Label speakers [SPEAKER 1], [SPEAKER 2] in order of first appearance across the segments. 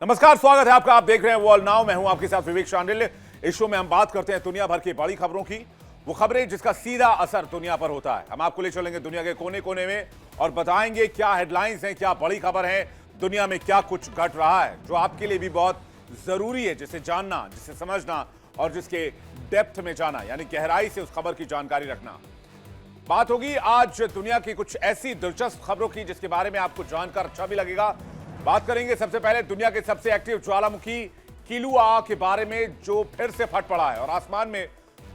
[SPEAKER 1] नमस्कार, स्वागत है आपका। आप देख रहे हैं वर्ल्ड नाउ। मैं हूं आपके साथ विवेक शांडिल्य। इस शो में हम बात करते हैं दुनिया भर की बड़ी खबरों की, वो खबरें जिसका सीधा असर दुनिया पर होता है। हम आपको ले चलेंगे दुनिया के कोने कोने में और बताएंगे क्या हेडलाइंस हैं, क्या बड़ी खबर है, दुनिया में क्या कुछ घट रहा है जो आपके लिए भी बहुत जरूरी है, जिसे जानना, जिसे समझना और जिसके डेप्थ में जाना, यानी गहराई से उस खबर की जानकारी रखना। बात होगी आज दुनिया की कुछ ऐसी दिलचस्प खबरों की जिसके बारे में आपको जानकर अच्छा भी लगेगा। बात करेंगे सबसे पहले दुनिया के सबसे एक्टिव ज्वालामुखी किलुआ के बारे में, जो फिर से फट पड़ा है और आसमान में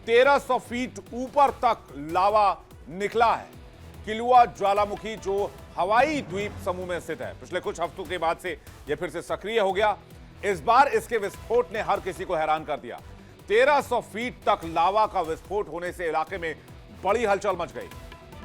[SPEAKER 1] 1300 फीट ऊपर तक लावा निकला है। किलुआ ज्वालामुखी जो हवाई द्वीप समूह में स्थित है, पिछले कुछ हफ्तों के बाद से यह फिर से सक्रिय हो गया। इस बार इसके विस्फोट ने हर किसी को हैरान कर दिया। 1300 फीट तक लावा का विस्फोट होने से इलाके में बड़ी हलचल मच गई।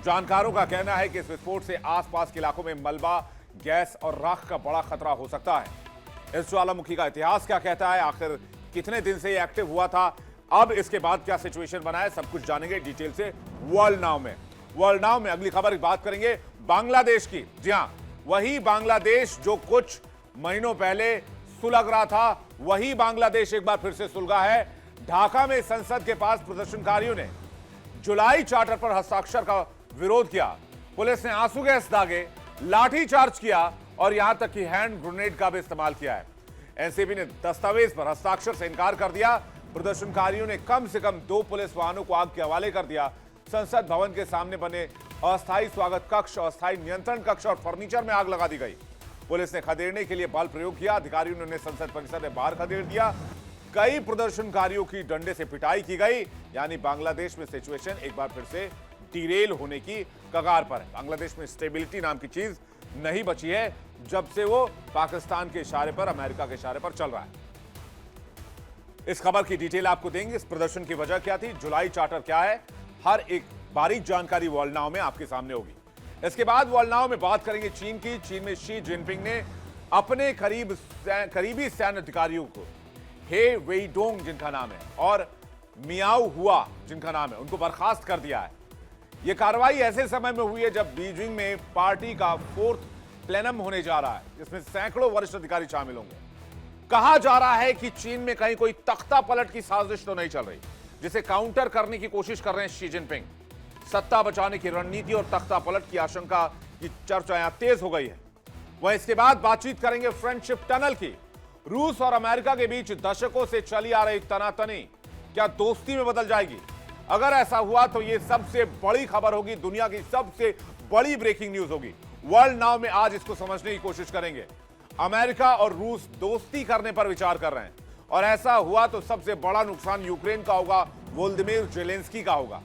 [SPEAKER 1] जानकारों का कहना है कि इस विस्फोट से आसपास के इलाकों में मलबा, गैस और राख का बड़ा खतरा हो सकता है। इस ज्वालामुखी का इतिहास क्या कहता है, आखिर कितने दिन से ये एक्टिव हुआ था, अब इसके बाद क्या सिचुएशन बना है, सब कुछ जानेंगे डिटेल से वर्ल्ड नाउ में। वर्ल्ड नाउ में अगली खबर की बात करेंगे बांग्लादेश की। जी हां, वही बांग्लादेश जो कुछ महीनों पहले सुलग रहा था, वही बांग्लादेश एक बार फिर से सुलगा है। ढाका में संसद के पास प्रदर्शनकारियों ने जुलाई चार्टर पर हस्ताक्षर का विरोध किया। पुलिस ने आंसू गैस दागे, लाठीचार्ज किया और यहां तक कि हैंड ग्रेनेड का भी इस्तेमाल किया है। एनसीबी ने दस्तावेज पर हस्ताक्षर से इनकार कर दिया। प्रदर्शनकारियों ने कम से कम 2 पुलिस वाहनों को आग के हवाले कर दिया। संसद भवन के सामने बने अस्थायी स्वागत कक्ष, अस्थायी नियंत्रण कक्ष और फर्नीचर में आग लगा दी गई। पुलिस ने खदेड़ने के लिए बल प्रयोग किया। अधिकारियों ने उन्हें संसद परिसर में बाहर खदेड़ दिया। कई प्रदर्शनकारियों की डंडे से पिटाई की गई। यानी बांग्लादेश में सिचुएशन एक बार फिर से डिरेल होने की कगार पर है। बांग्लादेश में स्टेबिलिटी नाम की चीज नहीं बची है जब से वो पाकिस्तान के इशारे पर, अमेरिका के इशारे पर चल रहा है। इस खबर की डिटेल आपको देंगे। इस प्रदर्शन की वजह क्या थी, जुलाई चार्टर क्या है, हर एक बारीक जानकारी वर्ल्ड नाउ में आपके सामने होगी। इसके बाद वर्ल्ड नाउ में बात करेंगे चीन की। चीन में शी जिनपिंग ने अपने करीबी सैन्य अधिकारियों को, हे वेईडोंग जिनका नाम है और मियाओ हुआ जिनका नाम है, उनको बर्खास्त कर दिया है। यह कार्रवाई ऐसे समय में हुई है जब बीजिंग में पार्टी का 4th प्लेनम होने जा रहा है, जिसमें सैकड़ों वरिष्ठ अधिकारी शामिल होंगे। कहा जा रहा है कि चीन में कहीं कोई तख्ता पलट की साजिश तो नहीं चल रही, जिसे काउंटर करने की कोशिश कर रहे हैं शी जिनपिंग। सत्ता बचाने की रणनीति और तख्ता पलट की आशंका की चर्चाएं तेज हो गई है। वहीं इसके बाद बातचीत करेंगे फ्रेंडशिप टनल की। रूस और अमेरिका के बीच दशकों से चली आ रही तनातनी क्या दोस्ती में बदल जाएगी? अगर ऐसा हुआ तो यह सबसे बड़ी खबर होगी, दुनिया की सबसे बड़ी ब्रेकिंग न्यूज होगी। वर्ल्ड नाउ में आज इसको समझने की कोशिश करेंगे। अमेरिका और रूस दोस्ती करने पर विचार कर रहे हैं और ऐसा हुआ तो सबसे बड़ा नुकसान यूक्रेन का होगा, वोलोदिमीर ज़ेलेंस्की का होगा।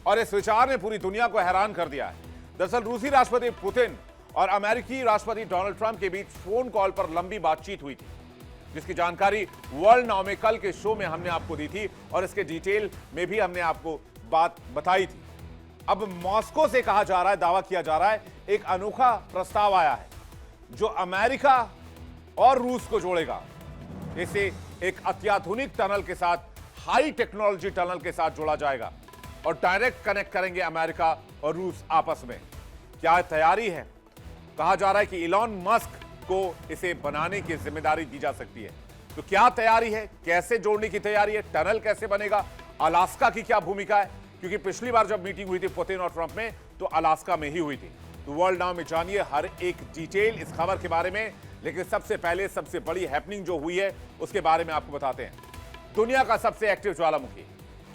[SPEAKER 1] और इस विचार ने पूरी दुनिया को हैरान कर दिया है। दरअसल रूसी राष्ट्रपति पुतिन और अमेरिकी राष्ट्रपति डोनाल्ड ट्रंप के बीच फोन कॉल पर लंबी बातचीत हुई थी, जिसकी जानकारी वर्ल्ड नाउ में कल के शो में हमने आपको दी थी और इसके डिटेल में भी हमने आपको बात बताई थी। अब मॉस्को से कहा जा रहा है, दावा किया जा रहा है, एक अनोखा प्रस्ताव आया है जो अमेरिका और रूस को जोड़ेगा। इसे एक अत्याधुनिक टनल के साथ, हाई टेक्नोलॉजी टनल के साथ जोड़ा जाएगा और डायरेक्ट कनेक्ट करेंगे अमेरिका और रूस आपस में। क्या तैयारी है? कहा जा रहा है कि इलॉन मस्क को इसे बनाने की जिम्मेदारी दी जा सकती है। तो क्या तैयारी है, कैसे जोड़ने की तैयारी है, टनल कैसे बनेगा, अलास्का की क्या भूमिका है? क्योंकि पिछली बार जब मीटिंग हुई थी पुतिन और ट्रंप में तो अलास्का में ही हुई थी। तो वर्ल्ड नाउ में जानिए हर एक डिटेल इस खबर के बारे में। लेकिन सबसे पहले सबसे बड़ी हैपनिंग जो हुई है उसके बारे में आपको बताते हैं। दुनिया का सबसे एक्टिव ज्वालामुखी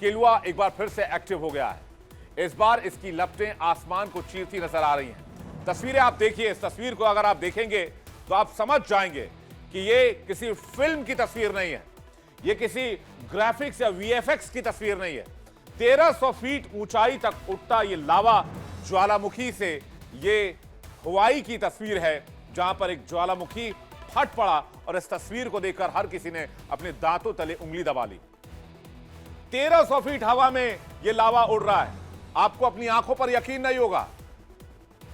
[SPEAKER 1] किलुआ एक बार फिर से एक्टिव हो गया है। इस बार इसकी लपटें आसमान को चीरती नजर आ रही हैं। तस्वीरें आप देखिए। इस तस्वीर को अगर आप देखेंगे तो आप समझ जाएंगे कि ये किसी फिल्म की तस्वीर नहीं है, ये किसी ग्राफिक्स या वीएफएक्स की तस्वीर नहीं है। 1300 फीट ऊंचाई तक उठता ये लावा ज्वालामुखी से ये हवाई की तस्वीर है, जहां पर एक ज्वालामुखी फट पड़ा और इस तस्वीर को देखकर हर किसी ने अपने दांतों तले उंगली दबा ली। 1300 फीट हवा में ये लावा उड़ रहा है, आपको अपनी आंखों पर यकीन नहीं होगा।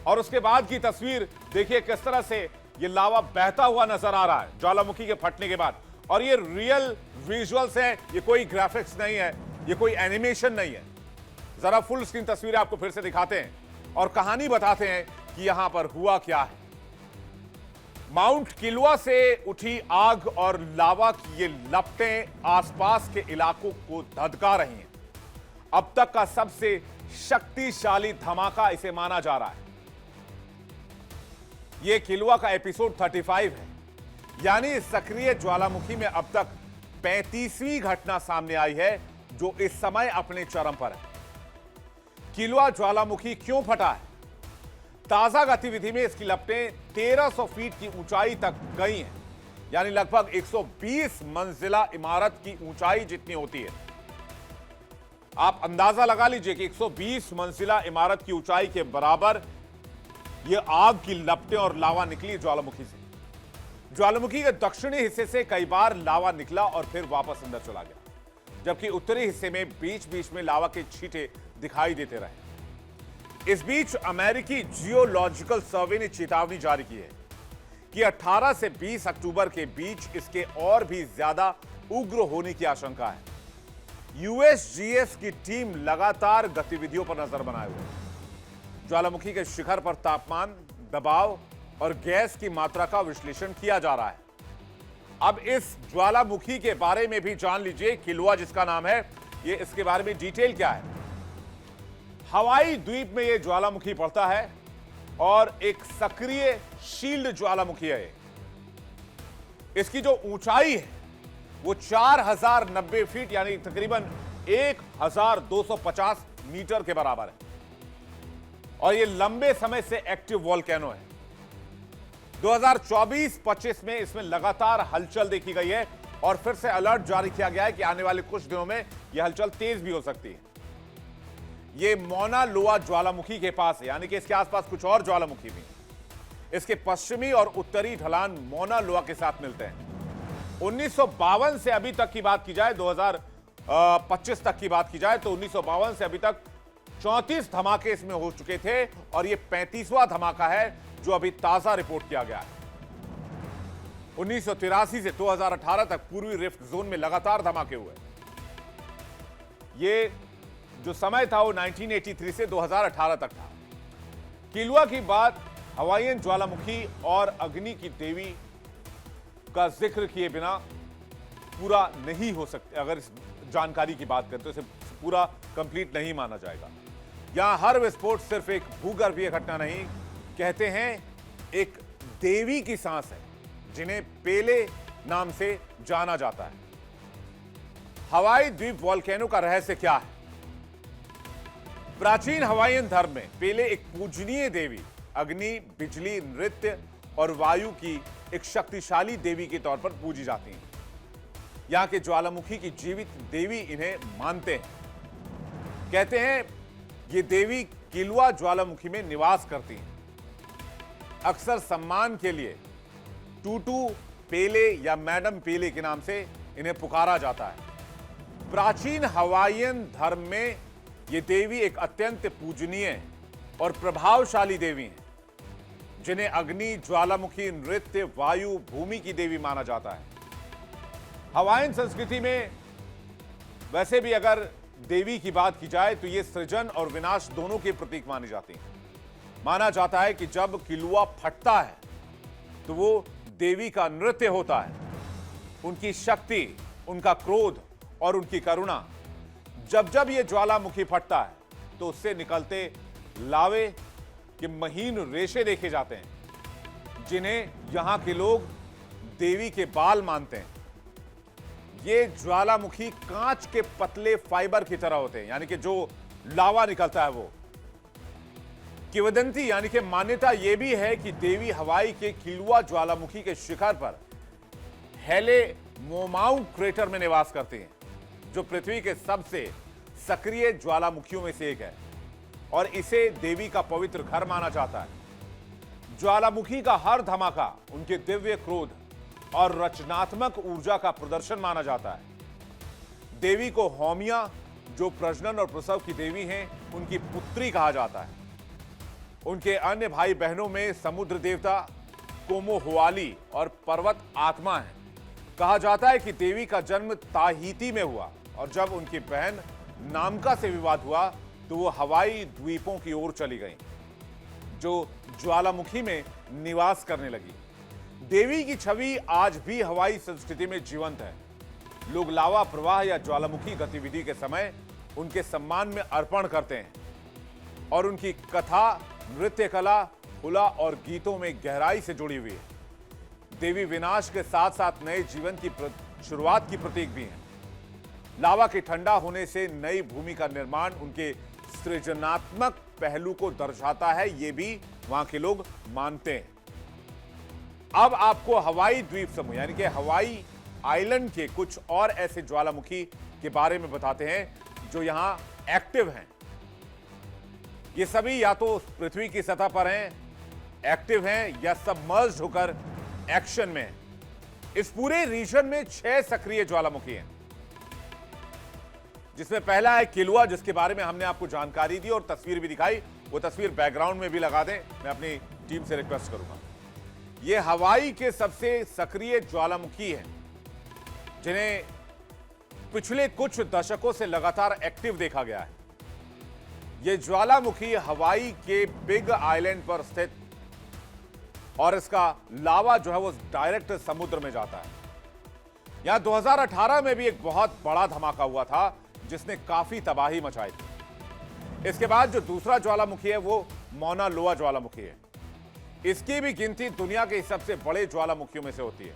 [SPEAKER 1] और उसके बाद की तस्वीर देखिए किस तरह से ये लावा बहता हुआ नजर आ रहा है ज्वालामुखी के फटने के बाद। और ये रियल विजुअल्स हैं, ये कोई ग्राफिक्स नहीं है, ये कोई एनिमेशन नहीं है। जरा फुल स्क्रीन तस्वीरें आपको फिर से दिखाते हैं और कहानी बताते हैं कि यहां पर हुआ क्या है। माउंट किलवा से उठी आग और लावा की ये लपटें आसपास के इलाकों को धधका रही हैं। अब तक का सबसे शक्तिशाली धमाका इसे माना जा रहा है। यह किलवा का एपिसोड 35 है, यानी सक्रिय ज्वालामुखी में अब तक 35वीं घटना सामने आई है जो इस समय अपने चरम पर है। किलवा ज्वालामुखी क्यों फटा है? ताजा गतिविधि में इसकी लपटें 1300 फीट की ऊंचाई तक गई हैं, यानी लगभग 120 मंजिला इमारत की ऊंचाई जितनी होती है। आप अंदाजा लगा लीजिए कि 120 मंजिला इमारत की ऊंचाई के बराबर यह आग की लपटें और लावा निकली ज्वालामुखी से। ज्वालामुखी के दक्षिणी हिस्से से कई बार लावा निकला और फिर वापस अंदर चला गया, जबकि उत्तरी हिस्से में बीच बीच में लावा के छींटे दिखाई देते रहे। इस बीच अमेरिकी जियोलॉजिकल सर्वे ने चेतावनी जारी की है कि 18 से 20 अक्टूबर के बीच इसके और भी ज्यादा उग्र होने की आशंका है। यूएसजीएस की टीम लगातार गतिविधियों पर नजर बनाए हुए है। ज्वालामुखी के शिखर पर तापमान, दबाव और गैस की मात्रा का विश्लेषण किया जा रहा है। अब इस ज्वालामुखी के बारे में भी जान लीजिए। किलवा जिसका नाम है, ये इसके बारे में डिटेल क्या है। हवाई द्वीप में यह ज्वालामुखी पड़ता है और एक सक्रिय शील्ड ज्वालामुखी है। इसकी जो ऊंचाई है वो 4090 फीट यानी तकरीबन 1250 मीटर के बराबर है और यह लंबे समय से एक्टिव वोल्केनो है। 2024-25 में इसमें लगातार हलचल देखी गई है और फिर से अलर्ट जारी किया गया है कि आने वाले कुछ दिनों में यह हलचल तेज भी हो सकती है। यह मौना लोआ ज्वालामुखी के पास है, यानी कि इसके आसपास कुछ और ज्वालामुखी भी हैं। इसके पश्चिमी और उत्तरी ढलान मौना लोआ के साथ मिलते हैं। 1952 से अभी तक की बात की जाए, 2025 तक की बात की जाए तो 1952 से अभी तक 34 धमाके इसमें हो चुके थे और यह 35वां धमाका है जो अभी ताजा रिपोर्ट किया गया है। 1983 से 2018 तक पूर्वी रिफ्ट जोन में लगातार धमाके हुए। ये जो समय था वो 1983 से 2018 तक था। किलवा की बात हवाईयन ज्वालामुखी और अग्नि की देवी का जिक्र किए बिना पूरा नहीं हो सकता। अगर इस जानकारी की बात करें तो इसे पूरा कंप्लीट नहीं माना जाएगा। यहां हर विस्फोट सिर्फ एक भूगर्भीय घटना नहीं, कहते हैं एक देवी की सांस है जिन्हें पेले नाम से जाना जाता है। हवाई द्वीप वोल्केनो का रहस्य क्या है? प्राचीन हवाईयन धर्म में पेले एक पूजनीय देवी, अग्नि, बिजली, नृत्य और वायु की एक शक्तिशाली देवी के तौर पर पूजी जाती हैं। यहां के ज्वालामुखी की जीवित देवी इन्हें मानते हैं। कहते हैं ये देवी किलवा ज्वालामुखी में निवास करती हैं। अक्सर सम्मान के लिए टूटू पेले या मैडम पेले के नाम से इन्हें पुकारा जाता है। प्राचीन हवाईयन धर्म में ये देवी एक अत्यंत पूजनीय और प्रभावशाली देवी हैं, जिन्हें अग्नि, ज्वालामुखी, नृत्य, वायु, भूमि की देवी माना जाता है। हवाईयन संस्कृति में वैसे भी अगर देवी की बात की जाए तो ये सृजन और विनाश दोनों के प्रतीक मानी जाती हैं। माना जाता है कि जब किलवा फटता है तो वो देवी का नृत्य होता है। उनकी शक्ति, उनका क्रोध और उनकी करुणा। जब जब ये ज्वालामुखी फटता है तो उससे निकलते लावे के महीन रेशे देखे जाते हैं, जिन्हें यहां के लोग देवी के बाल मानते हैं। ये ज्वालामुखी कांच के पतले फाइबर की तरह होते हैं, यानी कि जो लावा निकलता है वो। किंवदंती यानी कि मान्यता यह भी है कि देवी हवाई के किलवा ज्वालामुखी के शिखर पर हेले मोमाऊ क्रेटर में निवास करती हैं, जो पृथ्वी के सबसे सक्रिय ज्वालामुखियों में से एक है और इसे देवी का पवित्र घर माना जाता है। ज्वालामुखी का हर धमाका उनके दिव्य क्रोध और रचनात्मक ऊर्जा का प्रदर्शन माना जाता है। देवी को होमिया, जो प्रजनन और प्रसव की देवी हैं, उनकी पुत्री कहा जाता है। उनके अन्य भाई बहनों में समुद्र देवता, कोमोहुआली और पर्वत आत्मा हैं। कहा जाता है कि देवी का जन्म ताहीती में हुआ और जब उनकी बहन नामका से विवाद हुआ तो वो हवाई द्वीपों की ओर चली गई, जो ज्वालामुखी में निवास करने लगी। देवी की छवि आज भी हवाई संस्कृति में जीवंत है। लोग लावा प्रवाह या ज्वालामुखी गतिविधि के समय उनके सम्मान में अर्पण करते हैं और उनकी कथा, नृत्य कला, हुला और गीतों में गहराई से जुड़ी हुई है। देवी विनाश के साथ साथ नए जीवन की शुरुआत की प्रतीक भी है। लावा के ठंडा होने से नई भूमि का निर्माण उनके सृजनात्मक पहलू को दर्शाता है, ये भी वहां के लोग मानते हैं। अब आपको हवाई द्वीप समूह यानी कि हवाई आइलैंड के कुछ और ऐसे ज्वालामुखी के बारे में बताते हैं जो यहां एक्टिव हैं। ये सभी या तो पृथ्वी की सतह पर हैं, एक्टिव हैं, या सबमर्ज्ड होकर एक्शन में हैं। इस पूरे रीजन में 6 सक्रिय ज्वालामुखी हैं, जिसमें पहला है किलुआ, जिसके बारे में हमने आपको जानकारी दी और तस्वीर भी दिखाई। वो तस्वीर बैकग्राउंड में भी लगा दें, मैं अपनी टीम से रिक्वेस्ट करूंगा। ये हवाई के सबसे सक्रिय ज्वालामुखी हैं, जिन्हें पिछले कुछ दशकों से लगातार एक्टिव देखा गया है। यह ज्वालामुखी हवाई के बिग आइलैंड पर स्थित, और इसका लावा जो है वो डायरेक्ट समुद्र में जाता है। यहां 2018 में भी एक बहुत बड़ा धमाका हुआ था, जिसने काफी तबाही मचाई थी। इसके बाद जो दूसरा ज्वालामुखी है वो मौना लोआ ज्वालामुखी है। इसकी भी गिनती दुनिया के सबसे बड़े ज्वालामुखियों में से होती है।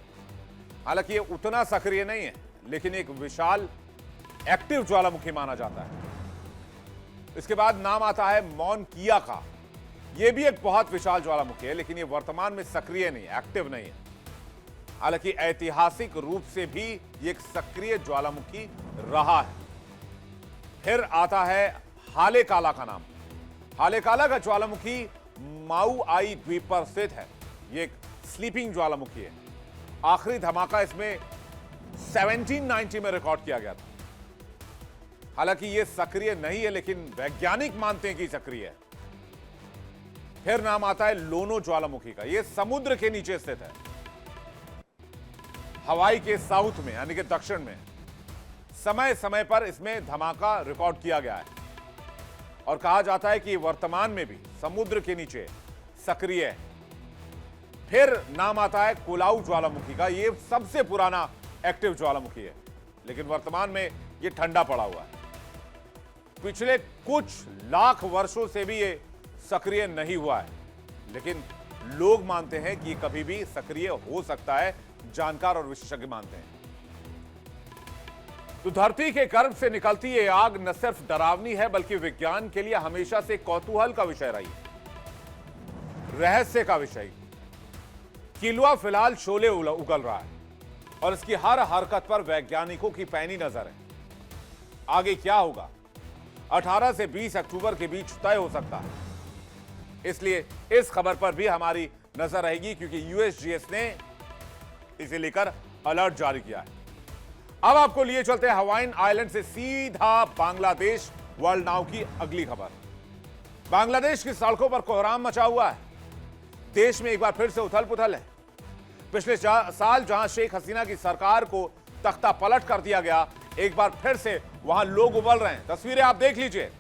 [SPEAKER 1] हालांकि ये उतना सक्रिय नहीं है, लेकिन एक विशाल एक्टिव ज्वालामुखी माना जाता है। इसके बाद नाम आता है मौन किया का। यह भी एक बहुत विशाल ज्वालामुखी है, लेकिन ये वर्तमान में सक्रिय नहीं, एक्टिव नहीं है। हालांकि ऐतिहासिक रूप से भी ये एक सक्रिय ज्वालामुखी रहा है। फिर आता है हाले काला का नाम। हाले काला का ज्वालामुखी माऊ आई द्वीप पर स्थित है। ये एक स्लीपिंग ज्वालामुखी है। आखिरी धमाका इसमें 1790 में रिकॉर्ड किया गया था। हालांकि ये सक्रिय नहीं है, लेकिन वैज्ञानिक मानते हैं कि सक्रिय है। फिर नाम आता है लोनो ज्वालामुखी का। यह समुद्र के नीचे स्थित है, हवाई के साउथ में यानी कि दक्षिण में। समय समय पर इसमें धमाका रिकॉर्ड किया गया है और कहा जाता है कि वर्तमान में भी समुद्र के नीचे सक्रिय है। फिर नाम आता है कोलाऊ ज्वालामुखी का। यह सबसे पुराना एक्टिव ज्वालामुखी है, लेकिन वर्तमान में यह ठंडा पड़ा हुआ है। पिछले कुछ लाख वर्षों से भी यह सक्रिय नहीं हुआ है, लेकिन लोग मानते हैं कि कभी भी सक्रिय हो सकता है। जानकार और विशेषज्ञ मानते हैं। तो धरती के गर्भ से निकलती ये आग न सिर्फ डरावनी है, बल्कि विज्ञान के लिए हमेशा से कौतूहल का विषय रही है, रहस्य का विषय। किलुआ फिलहाल शोले उगल रहा है और इसकी हर हरकत पर वैज्ञानिकों की पैनी नजर है। आगे क्या होगा 18 से 20 अक्टूबर के बीच तय हो सकता है, इसलिए इस खबर पर भी हमारी नजर रहेगी, क्योंकि यूएसजीएस ने इसे लेकर अलर्ट जारी किया है। अब आपको लिए चलते हैं हवाई आइलैंड से सीधा बांग्लादेश। वर्ल्ड नाउ की अगली खबर। बांग्लादेश की सड़कों पर कोहराम मचा हुआ है। देश में एक बार फिर से उथल पुथल है। पिछले साल जहां शेख हसीना की सरकार को तख्ता पलट कर दिया गया, एक बार फिर से वहां लोग उबल रहे हैं। तस्वीरें आप देख लीजिए।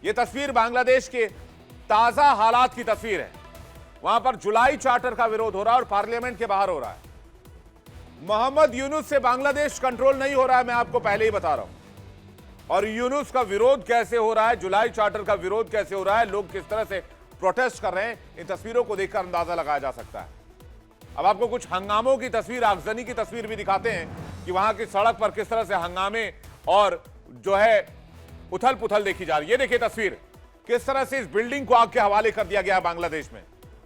[SPEAKER 1] यह तस्वीर बांग्लादेश के ताजा हालात की तस्वीर है। वहां पर जुलाई चार्टर का विरोध हो रहा है और पार्लियामेंट के बाहर हो रहा है। मोहम्मद यूनुस से बांग्लादेश कंट्रोल नहीं हो रहा है, मैं आपको पहले ही बता रहा हूं। और यूनुस का विरोध कैसे हो रहा है, जुलाई चार्टर का विरोध कैसे हो रहा है, लोग किस तरह से प्रोटेस्ट कर रहे हैं, इन तस्वीरों को देखकर अंदाजा लगाया जा सकता है। अब आपको कुछ हंगामों की तस्वीर, आगजनी की तस्वीर भी दिखाते हैं कि वहां की सड़क पर किस तरह से हंगामे और जो है उथल पुथल देखी जा रही है। ये देखिए तस्वीर, किस तरह से इस बिल्डिंग को आग के हवाले कर दिया गया बांग्लादेश में।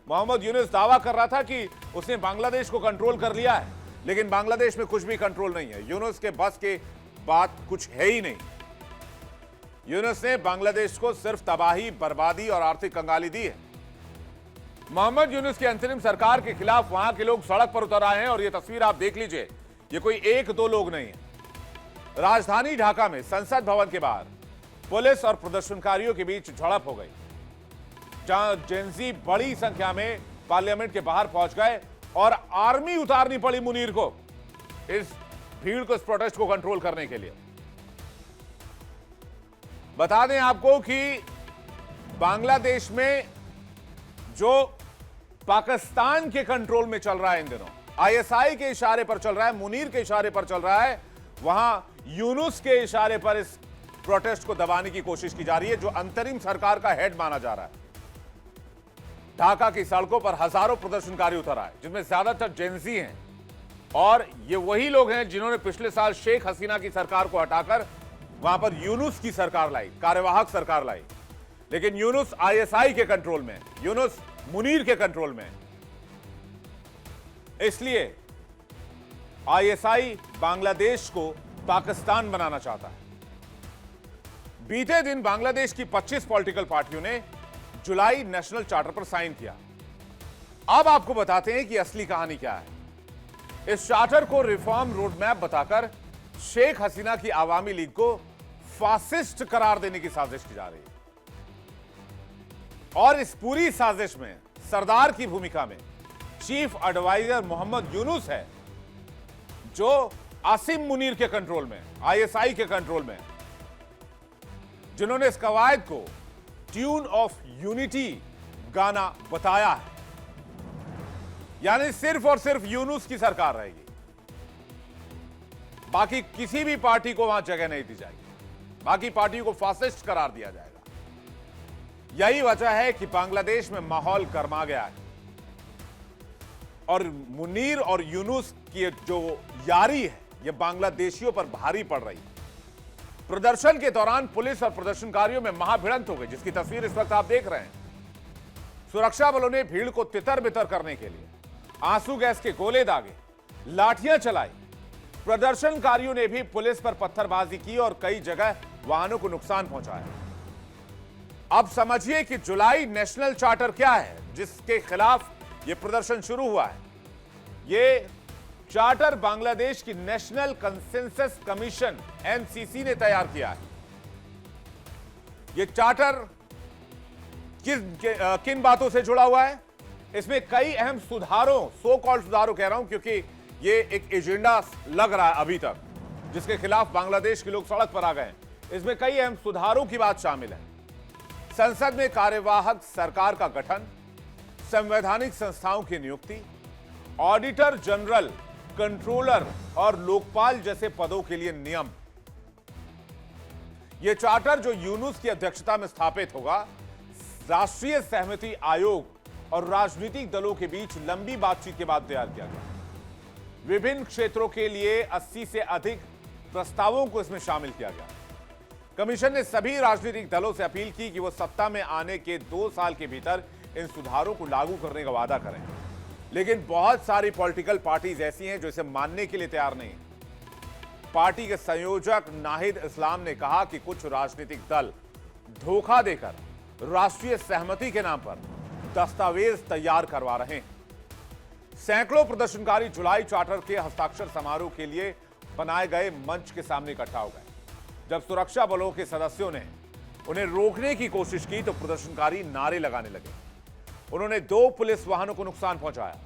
[SPEAKER 1] मोहम्मद यूनुस दावा कर रहा था कि उसने बांग्लादेश को कंट्रोल कर लिया है, लेकिन बांग्लादेश में कुछ भी कंट्रोल नहीं है। यूनुस के बस के बात कुछ है ही नहीं। यूनुस ने बांग्लादेश को सिर्फ तबाही, बर्बादी और आर्थिक कंगाली दी है। मोहम्मद यूनुस की अंतरिम सरकार के खिलाफ वहां के लोग सड़क पर उतर आए हैं और यह तस्वीर आप देख लीजिए। ये कोई एक दो लोग नहीं है। राजधानी ढाका में संसद भवन के बाहर पुलिस और प्रदर्शनकारियों के बीच झड़प हो गई, जहां जेंजी बड़ी संख्या में पार्लियामेंट के बाहर पहुंच गए और आर्मी उतारनी पड़ी मुनीर को, इस भीड़ को, इस प्रोटेस्ट को कंट्रोल करने के लिए। बता दें आपको कि बांग्लादेश में जो पाकिस्तान के कंट्रोल में चल रहा है इन दिनों, आईएसआई के इशारे पर चल रहा है, मुनीर के इशारे पर चल रहा है, वहां यूनुस के इशारे पर इस प्रोटेस्ट को दबाने की कोशिश की जा रही है, जो अंतरिम सरकार का हेड माना जा रहा है। ढाका की सड़कों पर हजारों प्रदर्शनकारी उतर आए, जिनमें ज्यादातर जेनजी हैं, और ये वही लोग हैं जिन्होंने पिछले साल शेख हसीना की सरकार को हटाकर वहां पर यूनुस की सरकार लाई, कार्यवाहक सरकार लाई। लेकिन यूनुस आईएसआई के कंट्रोल में, यूनुस मुनीर के कंट्रोल में। इसलिए आईएसआई बांग्लादेश को पाकिस्तान बनाना चाहता है। बीते दिन बांग्लादेश की 25 पॉलिटिकल पार्टियों ने जुलाई नेशनल चार्टर पर साइन किया। अब आपको बताते हैं कि असली कहानी क्या है। इस चार्टर को रिफॉर्म रोड मैप बताकर शेख हसीना की आवामी लीग को फासिस्ट करार देने की साजिश की जा रही है। और इस पूरी साजिश में सरदार की भूमिका में चीफ एडवाइजर मोहम्मद यूनुस है, जो आसिम मुनीर के कंट्रोल में, आईएसआई के कंट्रोल में, जिन्होंने इस कवायद को ट्यून ऑफ यूनिटी गाना बताया है। यानी सिर्फ और सिर्फ यूनुस की सरकार रहेगी, बाकी किसी भी पार्टी को वहां जगह नहीं दी जाएगी, बाकी पार्टियों को फासिस्ट करार दिया जाएगा। यही वजह है कि बांग्लादेश में माहौल गर्मा गया है और मुनीर और यूनुस की जो यारी है, यह बांग्लादेशियों पर भारी पड़ रही है। प्रदर्शन के दौरान पुलिस और प्रदर्शनकारियों में महाभिड़ंत हो गई, जिसकी तस्वीर इस वक्त आप देख रहे हैं। सुरक्षा बलों ने भीड़ को तितर बितर करने के लिए आंसू गैस के गोले दागे, लाठियां चलाई। प्रदर्शनकारियों ने भी पुलिस पर पत्थरबाजी की और कई जगह वाहनों को नुकसान पहुंचाया। अब समझिए कि जुलाई नेशनल चार्टर क्या है, जिसके खिलाफ यह प्रदर्शन शुरू हुआ है। यह चार्टर बांग्लादेश की नेशनल कंसेंसस कमीशन एनसीसी ने तैयार किया है। यह चार्टर किन बातों से जुड़ा हुआ है? इसमें कई अहम सुधारों, सो कॉल्ड सुधारों कह रहा हूं क्योंकि यह एक एजेंडा लग रहा है अभी तक, जिसके खिलाफ बांग्लादेश के लोग सड़क पर आ गए हैं। इसमें कई अहम सुधारों की बात शामिल है। संसद में कार्यवाहक सरकार का गठन, संवैधानिक संस्थाओं की नियुक्ति, ऑडिटर जनरल, कंट्रोलर और लोकपाल जैसे पदों के लिए नियम। यह चार्टर जो यूनुस की अध्यक्षता में स्थापित होगा, राष्ट्रीय सहमति आयोग और राजनीतिक दलों के बीच लंबी बातचीत के बाद तैयार किया गया। विभिन्न क्षेत्रों के लिए 80 से अधिक प्रस्तावों को इसमें शामिल किया गया। कमीशन ने सभी राजनीतिक दलों से अपील की कि वो सत्ता में आने के 2 साल के भीतर इन सुधारों को लागू करने का वादा करें। लेकिन बहुत सारी पॉलिटिकल पार्टीज ऐसी हैं जो इसे मानने के लिए तैयार नहीं। पार्टी के संयोजक नाहिद इस्लाम ने कहा कि कुछ राजनीतिक दल धोखा देकर राष्ट्रीय सहमति के नाम पर दस्तावेज तैयार करवा रहे हैं। सैकड़ों प्रदर्शनकारी जुलाई चार्टर के हस्ताक्षर समारोह के लिए बनाए गए मंच के सामने इकट्ठा हो गए। जब सुरक्षा बलों के सदस्यों ने उन्हें रोकने की कोशिश की तो प्रदर्शनकारी नारे लगाने लगे। उन्होंने 2 पुलिस वाहनों को नुकसान पहुंचाया।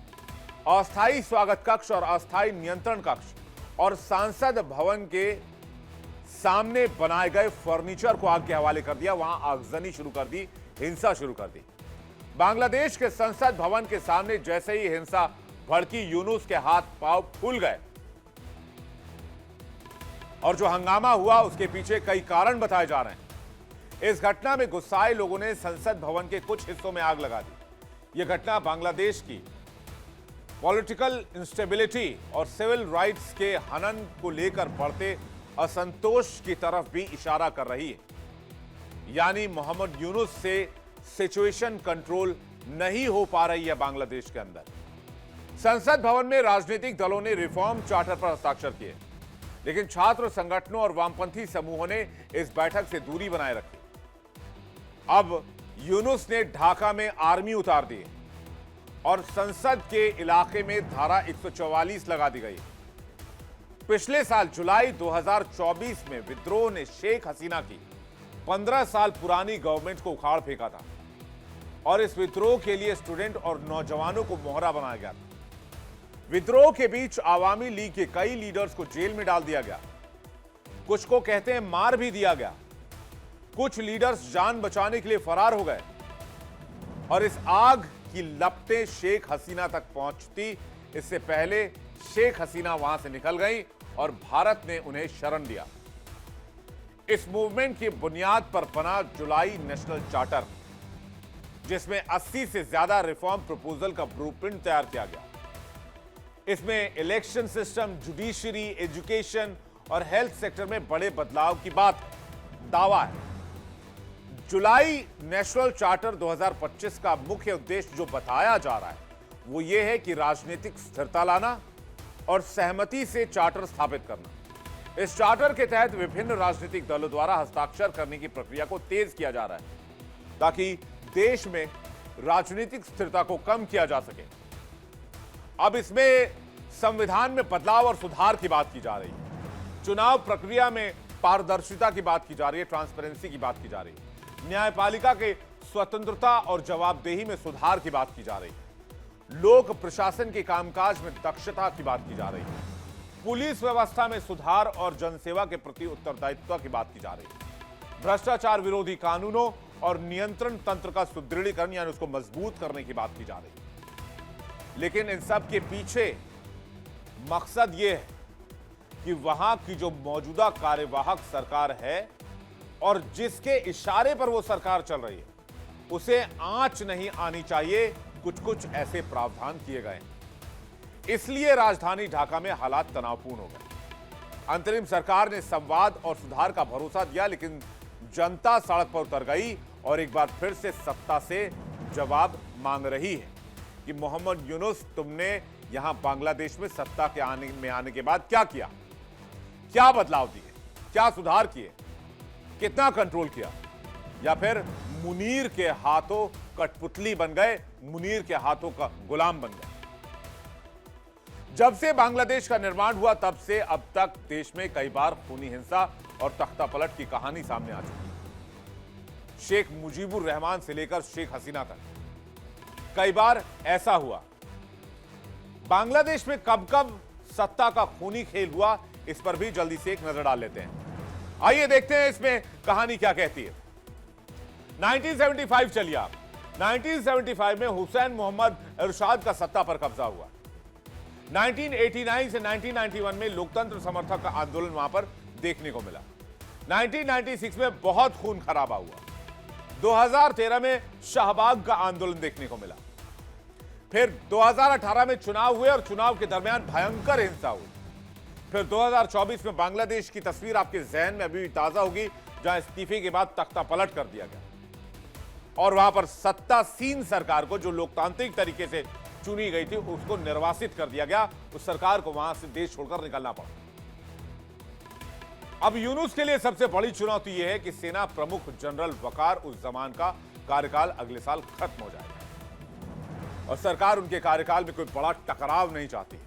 [SPEAKER 1] अस्थायी स्वागत कक्ष और अस्थायी नियंत्रण कक्ष और सांसद भवन के सामने बनाए गए फर्नीचर को आग के हवाले कर दिया। वहां आगजनी शुरू कर दी, हिंसा शुरू कर दी। बांग्लादेश के संसद भवन के सामने जैसे ही हिंसा भड़की, यूनुस के हाथ पांव फूल गए और जो हंगामा हुआ उसके पीछे कई कारण बताए जा रहे हैं। इस घटना में गुस्साए लोगों ने संसद भवन के कुछ हिस्सों में आग लगा दी। यह घटना बांग्लादेश की पॉलिटिकल इंस्टेबिलिटी और सिविल राइट्स के हनन को लेकर बढ़ते असंतोष की तरफ भी इशारा कर रही है। यानी मोहम्मद यूनुस से सिचुएशन कंट्रोल नहीं हो पा रही है बांग्लादेश के अंदर। संसद भवन में राजनीतिक दलों ने रिफॉर्म चार्टर पर हस्ताक्षर किए, लेकिन छात्र संगठनों और वामपंथी समूहों ने इस बैठक से दूरी बनाए रखी। अब यूनुस ने ढाका में आर्मी उतार दी और संसद के इलाके में धारा 144 लगा दी गई। पिछले साल जुलाई 2024 में विद्रोह ने शेख हसीना की 15 साल पुरानी गवर्नमेंट को उखाड़ फेंका था और इस विद्रोह के लिए स्टूडेंट और नौजवानों को मोहरा बनाया गया था। विद्रोह के बीच आवामी लीग के कई लीडर्स को जेल में डाल दिया गया, कुछ को कहते हैं मार भी दिया गया। कुछ लीडर्स जान बचाने के लिए फरार हो गए और इस आग की लपटें शेख हसीना तक पहुंचती इससे पहले शेख हसीना वहां से निकल गई और भारत ने उन्हें शरण दिया। इस मूवमेंट की बुनियाद पर बना जुलाई नेशनल चार्टर, जिसमें 80 से ज्यादा रिफॉर्म प्रपोजल का ब्लूप्रिंट तैयार किया गया। इसमें इलेक्शन सिस्टम, जुडिशरी, एजुकेशन और हेल्थ सेक्टर में बड़े बदलाव की बात है, दावा है। जुलाई नेशनल चार्टर 2025 का मुख्य उद्देश्य जो बताया जा रहा है वो ये है कि राजनीतिक स्थिरता लाना और सहमति से चार्टर स्थापित करना। इस चार्टर के तहत विभिन्न राजनीतिक दलों द्वारा हस्ताक्षर करने की प्रक्रिया को तेज किया जा रहा है ताकि देश में राजनीतिक स्थिरता को कम किया जा सके। अब इसमें संविधान में बदलाव और सुधार की बात की जा रही है, चुनाव प्रक्रिया में पारदर्शिता की बात की जा रही है, ट्रांसपेरेंसी की बात की जा रही है, न्यायपालिका के स्वतंत्रता और जवाबदेही में सुधार की बात की जा रही है, लोक प्रशासन के कामकाज में दक्षता की बात की जा रही है, पुलिस व्यवस्था में सुधार और जनसेवा के प्रति उत्तरदायित्व की बात की जा रही है, भ्रष्टाचार विरोधी कानूनों और नियंत्रण तंत्र का सुदृढ़ीकरण यानी उसको मजबूत करने की बात की जा रही है। लेकिन इन सब के पीछे मकसद यह है कि वहां की जो मौजूदा कार्यवाहक सरकार है और जिसके इशारे पर वो सरकार चल रही है उसे आंच नहीं आनी चाहिए, कुछ कुछ ऐसे प्रावधान किए गए हैं। इसलिए राजधानी ढाका में हालात तनावपूर्ण हो गए। अंतरिम सरकार ने संवाद और सुधार का भरोसा दिया, लेकिन जनता सड़क पर उतर गई और एक बार फिर से सत्ता से जवाब मांग रही है कि मोहम्मद यूनुस, तुमने यहां बांग्लादेश में सत्ता के आने के बाद क्या किया, क्या बदलाव दिए, क्या सुधार किए, कितना कंट्रोल किया, या फिर मुनीर के हाथों कठपुतली बन गए, मुनीर के हाथों का गुलाम बन गए। जब से बांग्लादेश का निर्माण हुआ तब से अब तक देश में कई बार खूनी हिंसा और तख्तापलट की कहानी सामने आ चुकी है। शेख मुजीबुर रहमान से लेकर शेख हसीना तक कई बार ऐसा हुआ। बांग्लादेश में कब कब सत्ता का खूनी खेल हुआ, इस पर भी जल्दी से एक नजर डाल लेते हैं। आइए देखते हैं इसमें कहानी क्या कहती है। 1975 चलिए आप। 1975 में हुसैन मोहम्मद इरशाद का सत्ता पर कब्जा हुआ। 1989 से 1991 में लोकतंत्र समर्थक का आंदोलन वहां पर देखने को मिला। 1996 में बहुत खून खराबा हुआ। 2013 में शाहबाग का आंदोलन देखने को मिला। फिर 2018 में चुनाव हुए और चुनाव के दरमियान भयंकर हिंसा हुई। फिर 2024 में बांग्लादेश की तस्वीर आपके जहन में अभी भी ताजा होगी, जहां इस्तीफे के बाद तख्ता पलट कर दिया गया और वहां पर सत्तासीन सरकार को, जो लोकतांत्रिक तरीके से चुनी गई थी, उसको निर्वासित कर दिया गया। उस सरकार को वहां से देश छोड़कर निकलना पड़ा। अब यूनुस के लिए सबसे बड़ी चुनौती यह है कि सेना प्रमुख जनरल वकार उस जमान का कार्यकाल अगले साल खत्म हो जाएगा और सरकार उनके कार्यकाल में कोई बड़ा टकराव नहीं चाहती है।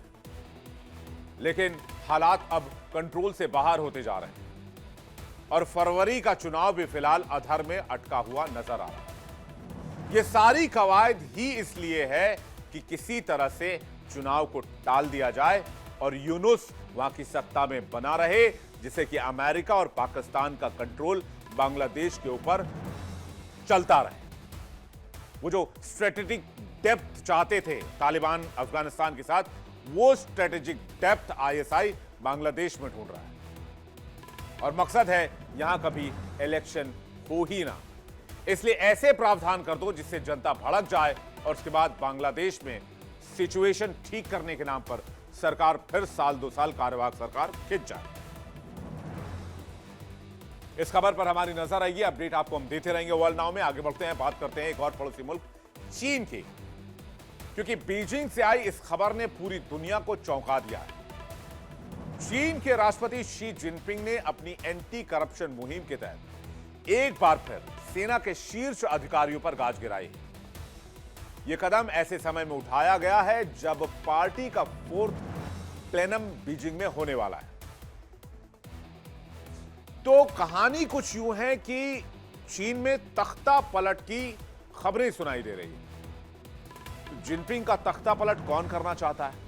[SPEAKER 1] लेकिन हालात अब कंट्रोल से बाहर होते जा रहे हैं और फरवरी का चुनाव भी फिलहाल अधर में अटका हुआ नजर आ रहा है। यह सारी कवायद ही इसलिए है कि किसी तरह से चुनाव को टाल दिया जाए और यूनुस वहां की सत्ता में बना रहे, जिससे कि अमेरिका और पाकिस्तान का कंट्रोल बांग्लादेश के ऊपर चलता रहे। वो जो स्ट्रेटेजिक डेप्थ चाहते थे तालिबान अफगानिस्तान के साथ, वो स्ट्रेटेजिक डेप्थ आईएसआई बांग्लादेश में ढूंढ रहा है और मकसद है यहां कभी इलेक्शन हो ही ना। इसलिए ऐसे प्रावधान कर दो जिससे जनता भड़क जाए और उसके बाद बांग्लादेश में सिचुएशन ठीक करने के नाम पर सरकार फिर साल 2 साल कार्यवाहक सरकार खिंच जाए। इस खबर पर हमारी नजर आएगी। अपडेट आपको हम देते रहेंगे वर्ल्ड नाउ में। आगे बढ़ते हैं, बात करते हैं एक और पड़ोसी मुल्क चीन की, क्योंकि बीजिंग से आई इस खबर ने पूरी दुनिया को चौंका दिया है। चीन के राष्ट्रपति शी जिनपिंग ने अपनी एंटी करप्शन मुहिम के तहत एक बार फिर सेना के शीर्ष अधिकारियों पर गाज गिराई। यह कदम ऐसे समय में उठाया गया है जब पार्टी का 4th प्लेनम बीजिंग में होने वाला है। तो कहानी कुछ यूं है कि चीन में तख्ता पलट की खबरें सुनाई दे रही है। जिनपिंग का तख्ता पलट कौन करना चाहता है?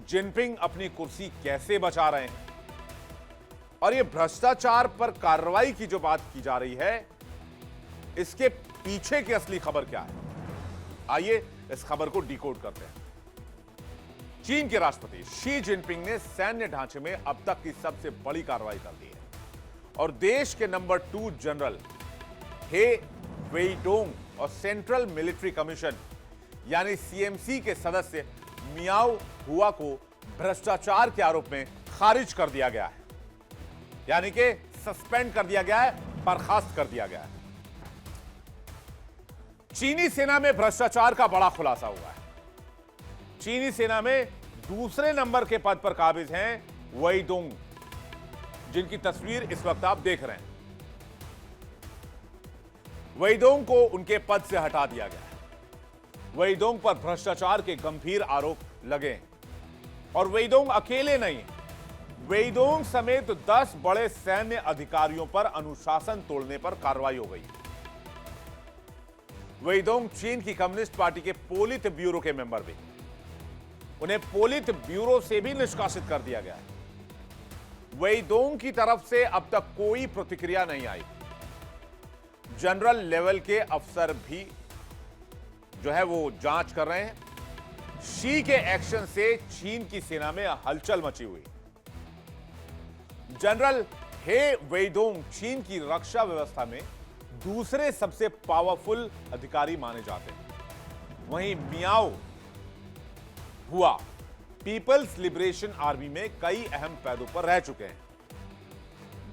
[SPEAKER 1] जिनपिंग अपनी कुर्सी कैसे बचा रहे हैं? और यह भ्रष्टाचार पर कार्रवाई की जो बात की जा रही है, इसके पीछे की असली खबर क्या है? आइए इस खबर को डिकोड करते हैं। चीन के राष्ट्रपति शी जिनपिंग ने सैन्य ढांचे में अब तक की सबसे बड़ी कार्रवाई कर दी है और देश के नंबर 2 जनरल हे वेइडोंग और सेंट्रल मिलिट्री कमीशन यानी सीएमसी के सदस्य मियाओ हुआ को भ्रष्टाचार के आरोप में खारिज कर दिया गया है, यानी कि सस्पेंड कर दिया गया है, बर्खास्त कर दिया गया है। चीनी सेना में भ्रष्टाचार का बड़ा खुलासा हुआ है। चीनी सेना में दूसरे नंबर के पद पर काबिज हैं वेइडोंग, जिनकी तस्वीर इस वक्त आप देख रहे हैं। वेइडोंग को उनके पद से हटा दिया गया है। वेइडोंग पर भ्रष्टाचार के गंभीर आरोप लगे हैं और वेइडोंग अकेले नहीं, वेइडोंग समेत 10 बड़े सैन्य अधिकारियों पर अनुशासन तोड़ने पर कार्रवाई हो गई। वेइडोंग चीन की कम्युनिस्ट पार्टी के पोलित ब्यूरो के मेंबर भी, उन्हें पोलित ब्यूरो से भी निष्कासित कर दिया गया है। वेइडोंग की तरफ से अब तक कोई प्रतिक्रिया नहीं आई। जनरल लेवल के अफसर भी जो है वो जांच कर रहे हैं। शी के एक्शन से चीन की सेना में हलचल मची हुई। जनरल हे वेइडोंग चीन की रक्षा व्यवस्था में दूसरे सबसे पावरफुल अधिकारी माने जाते हैं। वहीं मियाओ हुआ पीपल्स लिबरेशन आर्मी में कई अहम पदों पर रह चुके हैं।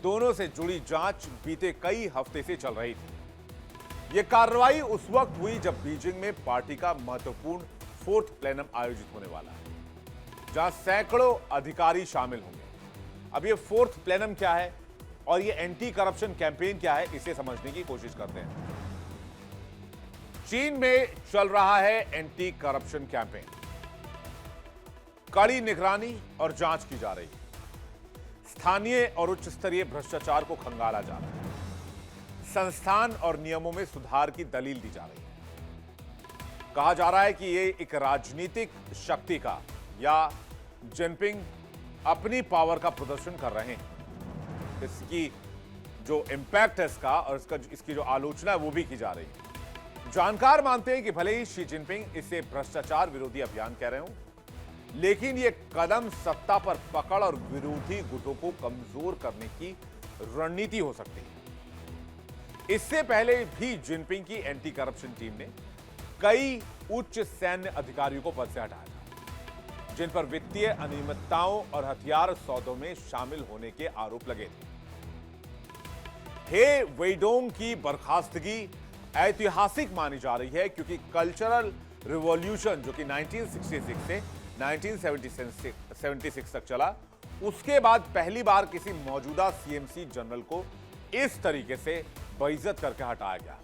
[SPEAKER 1] दोनों से जुड़ी जांच बीते कई हफ्ते से चल रही थी। यह कार्रवाई उस वक्त हुई जब बीजिंग में पार्टी का महत्वपूर्ण 4th प्लेनम आयोजित होने वाला है, जहां सैकड़ों अधिकारी शामिल होंगे। अब ये 4th प्लेनम क्या है और ये एंटी करप्शन कैंपेन क्या है, इसे समझने की कोशिश करते हैं। चीन में चल रहा है एंटी करप्शन कैंपेन। कड़ी निगरानी और जांच की जा रही है। स्थानीय और उच्च स्तरीय भ्रष्टाचार को खंगाला जा रहा है। संस्थान और नियमों में सुधार की दलील दी जा रही है। कहा जा रहा है कि यह एक राजनीतिक शक्ति का या जिनपिंग अपनी पावर का प्रदर्शन कर रहे हैं। इसकी जो इंपैक्ट है इसका और इसकी जो आलोचना है वो भी की जा रही है। जानकार मानते हैं कि भले ही शी जिनपिंग इसे भ्रष्टाचार विरोधी अभियान कह रहे हो, लेकिन यह कदम सत्ता पर पकड़ और विरोधी गुटों को कमजोर करने की रणनीति हो सकती है। इससे पहले भी जिनपिंग की एंटी करप्शन टीम ने कई उच्च सैन्य अधिकारियों को पद से हटाया था, जिन पर वित्तीय अनियमितताओं और हथियार सौदों में शामिल होने के आरोप लगे थे। हे वेइडोंग की बर्खास्तगी ऐतिहासिक मानी जा रही है, क्योंकि कल्चरल रिवॉल्यूशन जो कि 1966 से 1976 तक चला, उसके बाद पहली बार किसी मौजूदा सीएमसी जनरल को इस तरीके से बेइज्जत करके हटाया गया,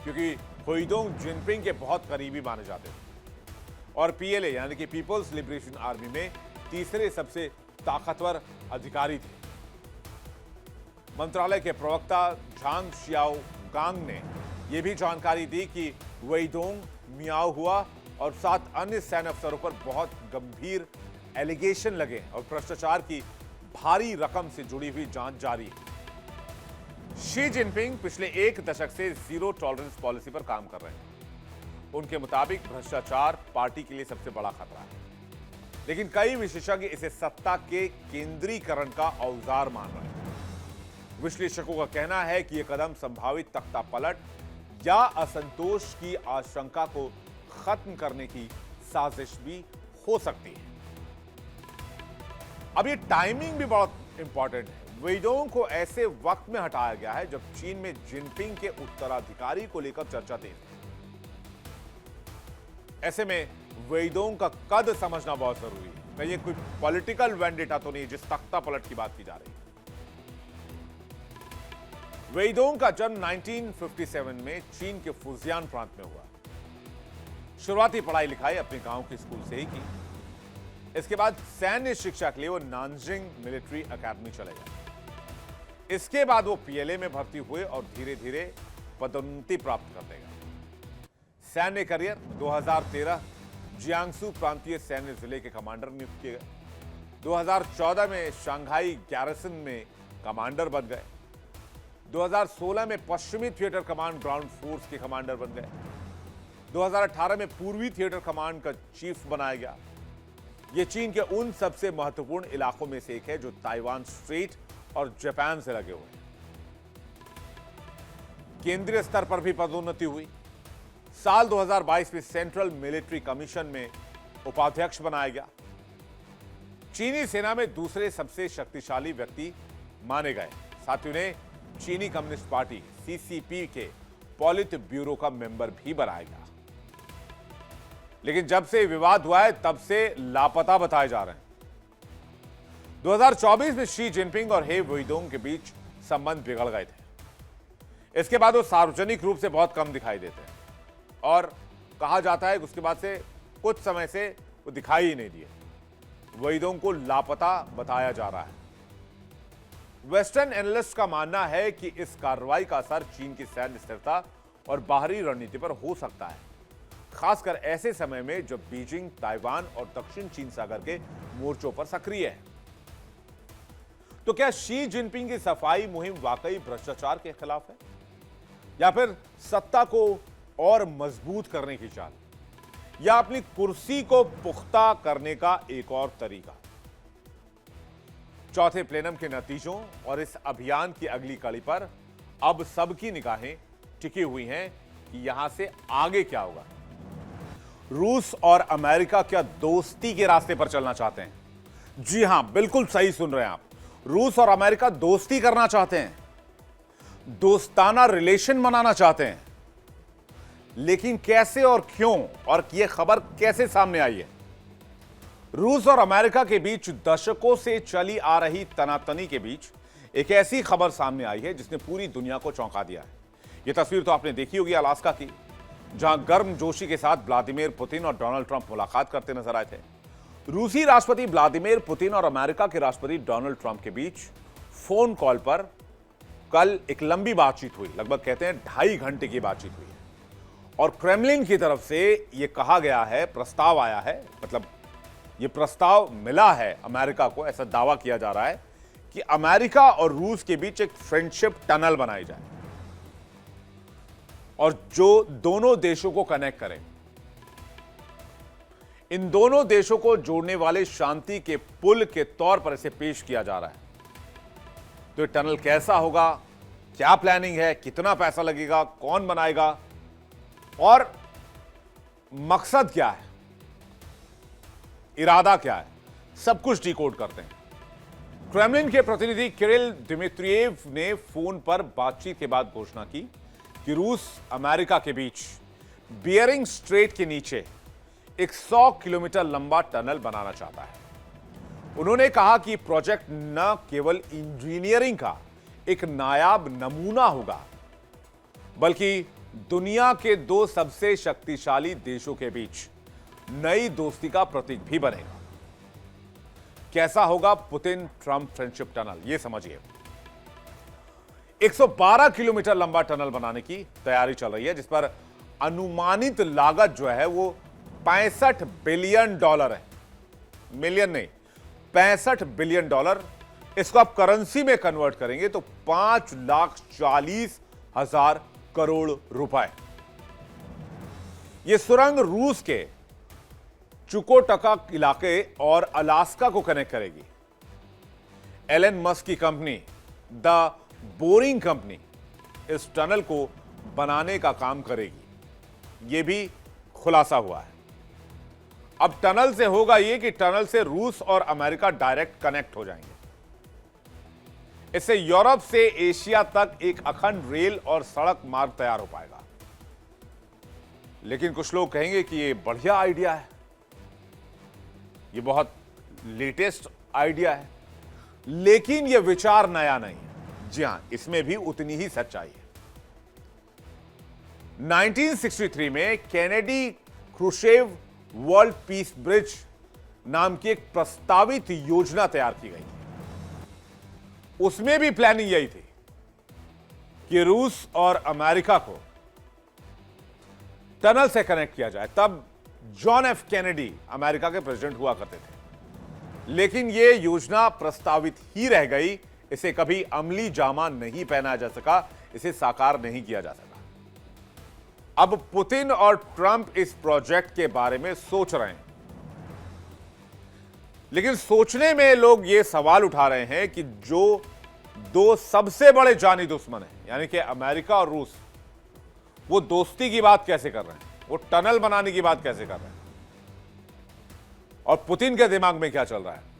[SPEAKER 1] क्योंकि वेइडोंग जिनपिंग के बहुत करीबी माने जाते थे और पीएलए यानी कि पीपल्स लिबरेशन आर्मी में तीसरे सबसे ताकतवर अधिकारी थे। मंत्रालय के प्रवक्ता झांग शियाओ गांग ने यह भी जानकारी दी कि वेइडोंग, मियाओ हुआ और 7 अन्य सैन्य अफसरों पर बहुत गंभीर एलिगेशन लगे और भ्रष्टाचार की भारी रकम से जुड़ी हुई जांच जारी है। शी जिनपिंग पिछले 1 दशक से जीरो टॉलरेंस पॉलिसी पर काम कर रहे हैं। उनके मुताबिक भ्रष्टाचार पार्टी के लिए सबसे बड़ा खतरा है, लेकिन कई विशेषज्ञ इसे सत्ता के केंद्रीकरण का औजार मान रहे हैं। विश्लेषकों का कहना है कि यह कदम संभावित तख्तापलट या असंतोष की आशंका को खत्म करने की साजिश भी हो सकती है। अब ये टाइमिंग भी बहुत इंपॉर्टेंट है। वेइडोंग को ऐसे वक्त में हटाया गया है जब चीन में जिनपिंग के उत्तराधिकारी को लेकर चर्चा तेज है। ऐसे में वेइडोंग का कद समझना बहुत जरूरी है। कहीं ये कोई पॉलिटिकल वेंडेटा तो नहीं जिस तख्ता पलट की बात की जा रही है। वेइडोंग का जन्म 1957 में चीन के फुजियान प्रांत में हुआ। शुरुआती पढ़ाई लिखाई अपने गांव के स्कूल से ही की। इसके बाद सैन्य शिक्षा के लिए वो नानजिंग मिलिट्री एकेडमी चले गए। इसके बाद वो पीएलए में भर्ती हुए और धीरे धीरे पदोन्नति प्राप्त करते गए। सैन्य करियर 2013 जियांगसू प्रांतीय सैन्य जिले के कमांडर नियुक्त किए गए। 2014 में शंघाई गैरिसन में कमांडर बन गए। 2016 में पश्चिमी थिएटर कमांड ग्राउंड फोर्स के कमांडर बन गए। 2018 में पूर्वी थिएटर कमांड का चीफ बनाया गया। यह चीन के उन सबसे महत्वपूर्ण इलाकों में से एक है जो ताइवान स्ट्रेट और जापान से लगे हुए हैं। केंद्रीय स्तर पर भी पदोन्नति हुई। साल 2022 में सेंट्रल मिलिट्री कमीशन में उपाध्यक्ष बनाया गया। चीनी सेना में दूसरे सबसे शक्तिशाली व्यक्ति माने गए। साथ ही उन्हें चीनी कम्युनिस्ट पार्टी सीसीपी के पॉलिट ब्यूरो का मेंबर भी बनाया गया। लेकिन जब से विवाद हुआ है तब से लापता बताए जा रहे हैं। 2024 में शी जिनपिंग और हे वेइडोंग के बीच संबंध बिगड़ गए थे। इसके बाद वो सार्वजनिक रूप से बहुत कम दिखाई देते हैं और कहा जाता है कि उसके बाद से कुछ समय से वो दिखाई ही नहीं दिए। वेइडोंग को लापता बताया जा रहा है। वेस्टर्न एनालिस्ट का मानना है कि इस कार्रवाई का असर चीन की सैन्य स्थिरता और बाहरी रणनीति पर हो सकता है, खासकर ऐसे समय में जब बीजिंग ताइवान और दक्षिण चीन सागर के मोर्चों पर सक्रिय है। तो क्या शी जिनपिंग की सफाई मुहिम वाकई भ्रष्टाचार के खिलाफ है या फिर सत्ता को और मजबूत करने की चाल, या अपनी कुर्सी को पुख्ता करने का एक और तरीका? चौथे प्लेनम के नतीजों और इस अभियान की अगली कड़ी पर अब सबकी निगाहें टिकी हुई हैं कि यहां से आगे क्या होगा। रूस और अमेरिका क्या दोस्ती के रास्ते पर चलना चाहते हैं? जी हां, बिल्कुल सही सुन रहे हैं आप। रूस और अमेरिका दोस्ती करना चाहते हैं, दोस्ताना रिलेशन बनाना चाहते हैं। लेकिन कैसे और क्यों, और यह खबर कैसे सामने आई है? रूस और अमेरिका के बीच दशकों से चली आ रही तनातनी के बीच एक ऐसी खबर सामने आई है जिसने पूरी दुनिया को चौंका दिया है। यह तस्वीर तो आपने देखी होगी अलास्का की, जहां गर्मजोशी के साथ व्लादिमीर पुतिन और डोनाल्ड ट्रंप मुलाकात करते नजर आए थे। रूसी राष्ट्रपति व्लादिमीर पुतिन और अमेरिका के राष्ट्रपति डोनाल्ड ट्रंप के बीच फोन कॉल पर कल एक लंबी बातचीत हुई। लगभग कहते हैं 2.5 घंटे की बातचीत हुई है और क्रेमलिन की तरफ से यह कहा गया है, प्रस्ताव आया है, मतलब यह प्रस्ताव मिला है अमेरिका को, ऐसा दावा किया जा रहा है कि अमेरिका और रूस के बीच एक फ्रेंडशिप टनल बनाई जाए और जो दोनों देशों को कनेक्ट करे। इन दोनों देशों को जोड़ने वाले शांति के पुल के तौर पर इसे पेश किया जा रहा है। तो ये टनल कैसा होगा, क्या प्लानिंग है, कितना पैसा लगेगा, कौन बनाएगा और मकसद क्या है, इरादा क्या है, सब कुछ डिकोड करते हैं। क्रेमलिन के प्रतिनिधि किरिल दिमित्रिएव ने फोन पर बातचीत के बाद घोषणा की कि रूस अमेरिका के बीच बियरिंग स्ट्रेट के नीचे एक 100 किलोमीटर लंबा टनल बनाना चाहता है। उन्होंने कहा कि प्रोजेक्ट न केवल इंजीनियरिंग का एक नायाब नमूना होगा, बल्कि दुनिया के 2 सबसे शक्तिशाली देशों के बीच नई दोस्ती का प्रतीक भी बनेगा। कैसा होगा पुतिन ट्रंप फ्रेंडशिप टनल, यह समझिए। 112 किलोमीटर लंबा टनल बनाने की तैयारी चल रही है, जिस पर अनुमानित लागत जो है वो $65 बिलियन है। मिलियन नहीं, $65 बिलियन। इसको आप करेंसी में कन्वर्ट करेंगे तो 5,40,000 करोड़ रुपए। यह सुरंग रूस के चुकोटका इलाके और अलास्का को कनेक्ट करेगी। एलन मस्क की कंपनी द बोरिंग कंपनी इस टनल को बनाने का काम करेगी, यह भी खुलासा हुआ है। अब टनल से होगा यह कि टनल से रूस और अमेरिका डायरेक्ट कनेक्ट हो जाएंगे। इससे यूरोप से एशिया तक एक अखंड रेल और सड़क मार्ग तैयार हो पाएगा। लेकिन कुछ लोग कहेंगे कि यह बढ़िया आइडिया है, यह बहुत लेटेस्ट आइडिया है, लेकिन यह विचार नया नहीं है। जी हां, इसमें भी उतनी ही सच्चाई है। 1963 में Kennedy Khrushchev world peace bridge नाम की एक प्रस्तावित योजना तैयार की गई। उसमें भी प्लानिंग यही थी कि रूस और अमेरिका को टनल से कनेक्ट किया जाए। तब जॉन एफ कैनेडी अमेरिका के प्रेसिडेंट हुआ करते थे, लेकिन यह योजना प्रस्तावित ही रह गई। इसे कभी अमली जामा नहीं पहनाया जा सका, इसे साकार नहीं किया जा सका। अब पुतिन और ट्रंप इस प्रोजेक्ट के बारे में सोच रहे हैं, लेकिन सोचने में लोग ये सवाल उठा रहे हैं कि जो दो सबसे बड़े जानी दुश्मन हैं, यानी कि अमेरिका और रूस, वो दोस्ती की बात कैसे कर रहे हैं, वो टनल बनाने की बात कैसे कर रहे हैं, और पुतिन के दिमाग में क्या चल रहा है।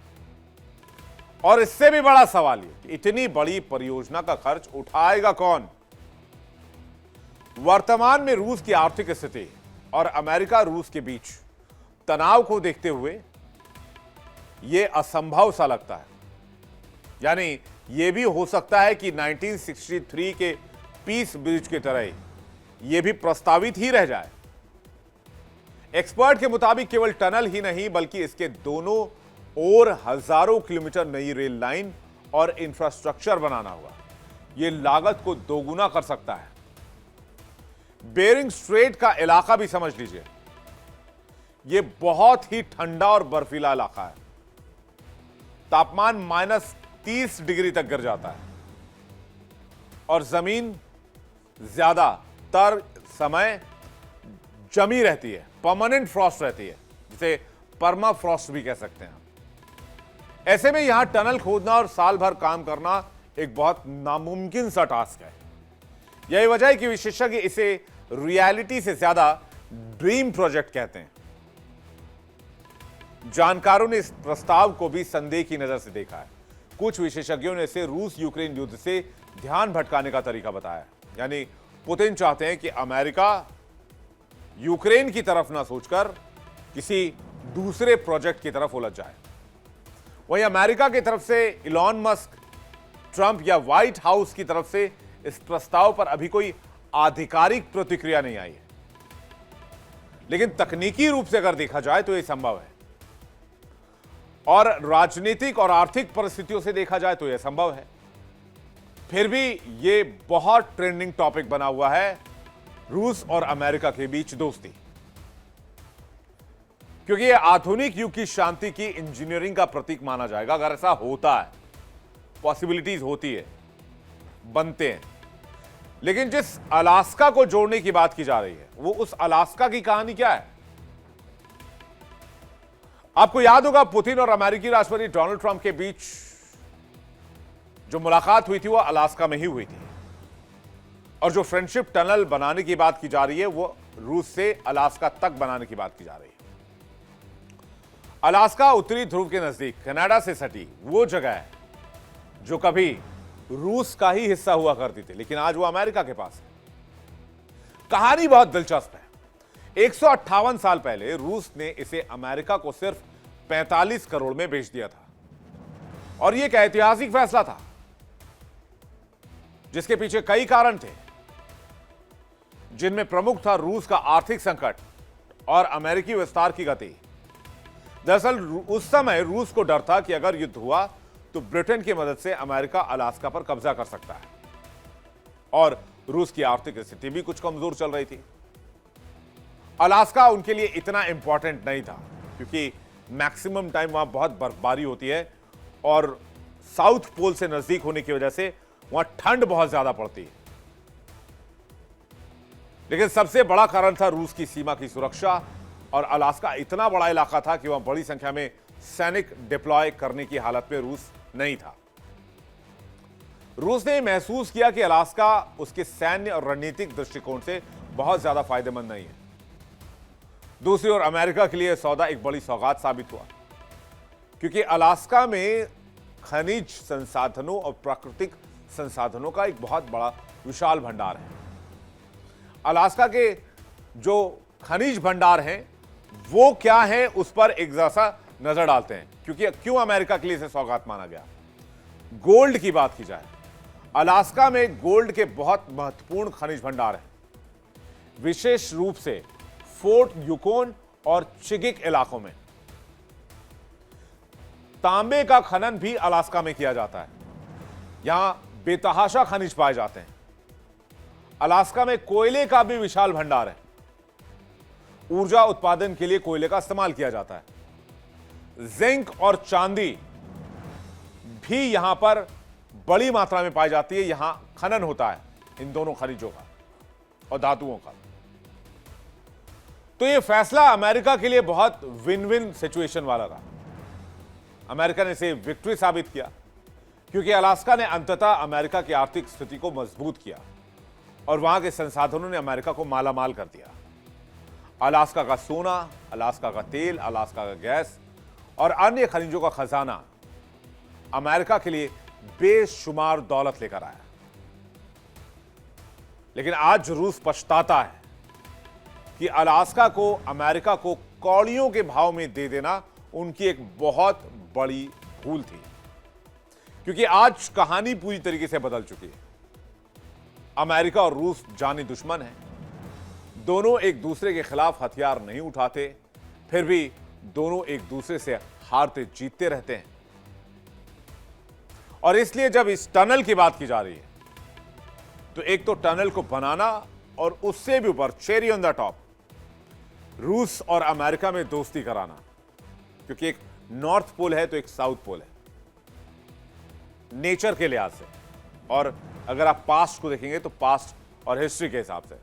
[SPEAKER 1] और इससे भी बड़ा सवाल ये कि इतनी बड़ी परियोजना का खर्च उठाएगा कौन। वर्तमान में रूस की आर्थिक स्थिति और अमेरिका रूस के बीच तनाव को देखते हुए यह असंभव सा लगता है। यानी यह भी हो सकता है कि 1963 के पीस ब्रिज की तरह यह भी प्रस्तावित ही रह जाए। एक्सपर्ट के मुताबिक केवल टनल ही नहीं बल्कि इसके दोनों ओर हजारों किलोमीटर नई रेल लाइन और इंफ्रास्ट्रक्चर बनाना होगा। यह लागत को दोगुना कर सकता है। बेरिंग स्ट्रेट का इलाका भी समझ लीजिए, यह बहुत ही ठंडा और बर्फीला इलाका है। तापमान -30 डिग्री तक गिर जाता है और जमीन ज्यादातर समय जमी रहती है, परमानेंट फ्रॉस्ट रहती है, जिसे पर्मा फ्रॉस्ट भी कह सकते हैं। ऐसे में यहां टनल खोदना और साल भर काम करना एक बहुत नामुमकिन सा टास्क है। यही वजह है कि विशेषज्ञ इसे रियलिटी से ज्यादा ड्रीम प्रोजेक्ट कहते हैं। जानकारों ने इस प्रस्ताव को भी संदेह की नजर से देखा है। कुछ विशेषज्ञों ने इसे रूस यूक्रेन युद्ध से ध्यान भटकाने का तरीका बताया। यानी पुतिन चाहते हैं कि अमेरिका यूक्रेन की तरफ ना सोचकर किसी दूसरे प्रोजेक्ट की तरफ उलझ जाए। वहीं अमेरिका की तरफ से इलॉन मस्क, ट्रंप या व्हाइट हाउस की तरफ से इस प्रस्ताव पर अभी कोई आधिकारिक प्रतिक्रिया नहीं आई है, लेकिन तकनीकी रूप से अगर देखा जाए तो यह संभव है, और राजनीतिक और आर्थिक परिस्थितियों से देखा जाए तो यह संभव है। फिर भी यह बहुत ट्रेंडिंग टॉपिक बना हुआ है रूस और अमेरिका के बीच दोस्ती, क्योंकि यह आधुनिक युग की शांति की इंजीनियरिंग का प्रतीक माना जाएगा। अगर ऐसा होता है, पॉसिबिलिटीज होती है, बनते हैं। लेकिन जिस अलास्का को जोड़ने की बात की जा रही है, वो उस अलास्का की कहानी क्या है। आपको याद होगा पुतिन और अमेरिकी राष्ट्रपति डोनाल्ड ट्रंप के बीच जो मुलाकात हुई थी वो अलास्का में ही हुई थी, और जो फ्रेंडशिप टनल बनाने की बात की जा रही है वो रूस से अलास्का तक बनाने की बात की जा रही है। अलास्का उत्तरी ध्रुव के नजदीक कनाडा से सटी वो जगह है जो कभी रूस का ही हिस्सा हुआ करती थी, लेकिन आज वो अमेरिका के पास है। कहानी बहुत दिलचस्प है। 158 साल पहले रूस ने इसे अमेरिका को सिर्फ 45 करोड़ में बेच दिया था, और यह एक ऐतिहासिक फैसला था जिसके पीछे कई कारण थे, जिनमें प्रमुख था रूस का आर्थिक संकट और अमेरिकी विस्तार की गति। दरअसल उस समय रूस को डर था कि अगर युद्ध हुआ तो ब्रिटेन की मदद से अमेरिका अलास्का पर कब्जा कर सकता है, और रूस की आर्थिक स्थिति भी कुछ कमजोर चल रही थी। अलास्का उनके लिए इतना इंपॉर्टेंट नहीं था क्योंकि मैक्सिमम टाइम वहां बहुत बर्फबारी होती है और साउथ पोल से नजदीक होने की वजह से वहां ठंड बहुत ज्यादा पड़ती है। लेकिन सबसे बड़ा कारण था रूस की सीमा की सुरक्षा, और अलास्का इतना बड़ा इलाका था कि वहां बड़ी संख्या में सैनिक डिप्लॉय करने की हालत में रूस नहीं था। रूस ने महसूस किया कि अलास्का उसके सैन्य और रणनीतिक दृष्टिकोण से बहुत ज्यादा फायदेमंद नहीं है। दूसरी ओर अमेरिका के लिए सौदा एक बड़ी सौगात साबित हुआ, क्योंकि अलास्का में खनिज संसाधनों और प्राकृतिक संसाधनों का एक बहुत बड़ा विशाल भंडार है। अलास्का के जो खनिज भंडार हैं वो क्या है उस पर एक जैसा नजर डालते हैं, क्योंकि क्यों अमेरिका के लिए इसे सौगात माना गया। गोल्ड की बात की जाए, अलास्का में गोल्ड के बहुत महत्वपूर्ण खनिज भंडार हैं, विशेष रूप से फोर्ट यूकोन और चिगिक इलाकों में। तांबे का खनन भी अलास्का में किया जाता है। यहां बेतहाशा खनिज पाए जाते हैं। अलास्का में कोयले का भी विशाल भंडार है। ऊर्जा उत्पादन के लिए कोयले का इस्तेमाल किया जाता है। जिंक और चांदी भी यहां पर बड़ी मात्रा में पाई जाती है। यहां खनन होता है इन दोनों खनिजों का और धातुओं का। तो ये फैसला अमेरिका के लिए बहुत विन विन सिचुएशन वाला रहा। अमेरिका ने इसे विक्ट्री साबित किया क्योंकि अलास्का ने अंततः अमेरिका की आर्थिक स्थिति को मजबूत किया और वहां के संसाधनों ने अमेरिका को मालामाल कर दिया। अलास्का का सोना, अलास्का का तेल, अलास्का का गैस और अन्य खनिजों का खजाना अमेरिका के लिए बेशुमार दौलत लेकर आया। लेकिन आज रूस पछताता है कि अलास्का को अमेरिका को कौड़ियों के भाव में दे देना उनकी एक बहुत बड़ी भूल थी, क्योंकि आज कहानी पूरी तरीके से बदल चुकी है। अमेरिका और रूस जानी दुश्मन हैं। दोनों एक दूसरे के खिलाफ हथियार नहीं उठाते, फिर भी दोनों एक दूसरे से हारते जीतते रहते हैं। और इसलिए जब इस टनल की बात की जा रही है तो एक तो टनल को बनाना और उससे भी ऊपर चेरी ऑन द टॉप रूस और अमेरिका में दोस्ती कराना, क्योंकि एक नॉर्थ पोल है तो एक साउथ पोल है नेचर के लिहाज से, और अगर आप पास्ट को देखेंगे तो पास्ट और हिस्ट्री के हिसाब से।